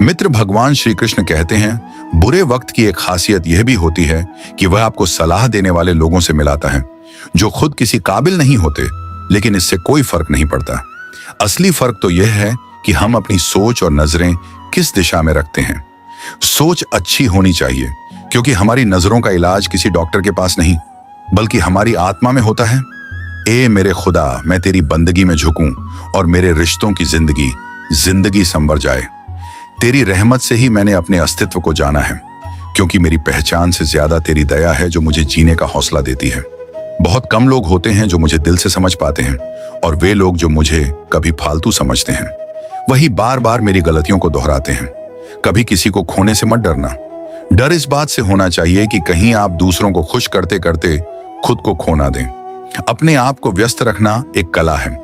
मित्र भगवान श्री कृष्ण कहते हैं, बुरे वक्त की एक खासियत यह भी होती है कि वह आपको सलाह देने वाले लोगों से मिलाता है जो खुद किसी काबिल नहीं होते, लेकिन इससे कोई फर्क नहीं पड़ता। असली फर्क तो यह है कि हम अपनी सोच और नजरें किस दिशा में रखते हैं। सोच अच्छी होनी चाहिए, क्योंकि हमारी नजरों का इलाज किसी डॉक्टर के पास नहीं, बल्कि हमारी आत्मा में होता है। ए मेरे खुदा, मैं तेरी बंदगी में झुकूं और मेरे रिश्तों की जिंदगी संवर जाए। तेरी रहमत से ही मैंने अपने अस्तित्व को जाना है, क्योंकि मेरी पहचान से ज्यादा तेरी दया है जो मुझे जीने का हौसला देती है। बहुत कम लोग होते हैं जो मुझे दिल से समझ पाते हैं, और वे लोग जो मुझे कभी फालतू समझते हैं वही बार बार मेरी गलतियों को दोहराते हैं। कभी किसी को खोने से मत डरना। डर इस बात से होना चाहिए कि कहीं आप दूसरों को खुश करते करते खुद को खो ना दें। अपने आप को व्यस्त रखना एक कला है,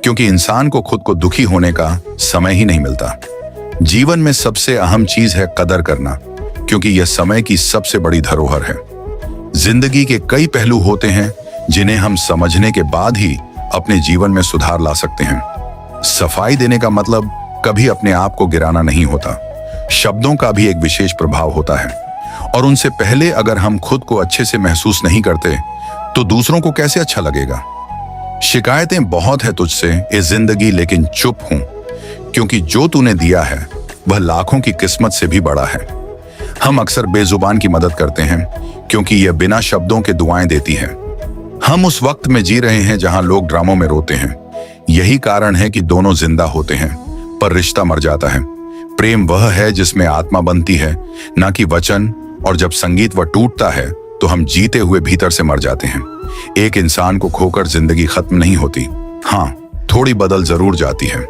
क्योंकि इंसान को खुद को दुखी होने का समय ही नहीं मिलता। जीवन में सबसे अहम चीज है कदर करना, क्योंकि यह समय की सबसे बड़ी धरोहर है। जिंदगी के कई पहलू होते हैं जिन्हें हम समझने के बाद ही अपने जीवन में सुधार ला सकते हैं। सफाई देने का मतलब कभी अपने आप को गिराना नहीं होता। शब्दों का भी एक विशेष प्रभाव होता है, और उनसे पहले अगर हम खुद को अच्छे से महसूस नहीं करते तो दूसरों को कैसे अच्छा लगेगा। शिकायतें बहुत है तुझसे ये जिंदगी, लेकिन चुप हूं, क्योंकि जो तूने दिया है वह लाखों की किस्मत से भी बड़ा है। हम अक्सर बेजुबान की मदद करते हैं, क्योंकि यह बिना शब्दों के दुआएं देती है। हम उस वक्त में जी रहे हैं जहां लोग ड्रामों में रोते हैं। यही कारण है कि दोनों जिंदा होते हैं पर रिश्ता मर जाता है। प्रेम वह है जिसमें आत्मा बनती है, ना कि वचन, और जब संगीत वह टूटता है तो हम जीते हुए भीतर से मर जाते हैं। एक इंसान को खोकर जिंदगी खत्म नहीं होती। हाँ, थोड़ी बदल जरूर जाती है।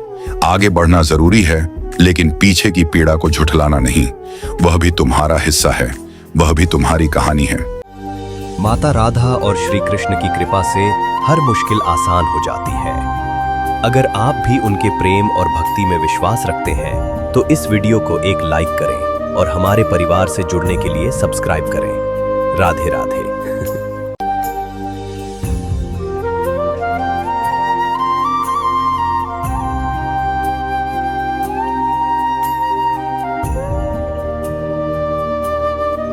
आगे बढ़ना जरूरी है, लेकिन पीछे की पीड़ा को झुठलाना नहीं। वह भी तुम्हारा हिस्सा है, वह भी तुम्हारी कहानी है। माता राधा और श्री कृष्ण की कृपा से हर मुश्किल आसान हो जाती है। अगर आप भी उनके प्रेम और भक्ति में विश्वास रखते हैं तो इस वीडियो को एक लाइक करें और हमारे परिवार से जुड़ने के लिए सब्सक्राइब करें। राधे राधे।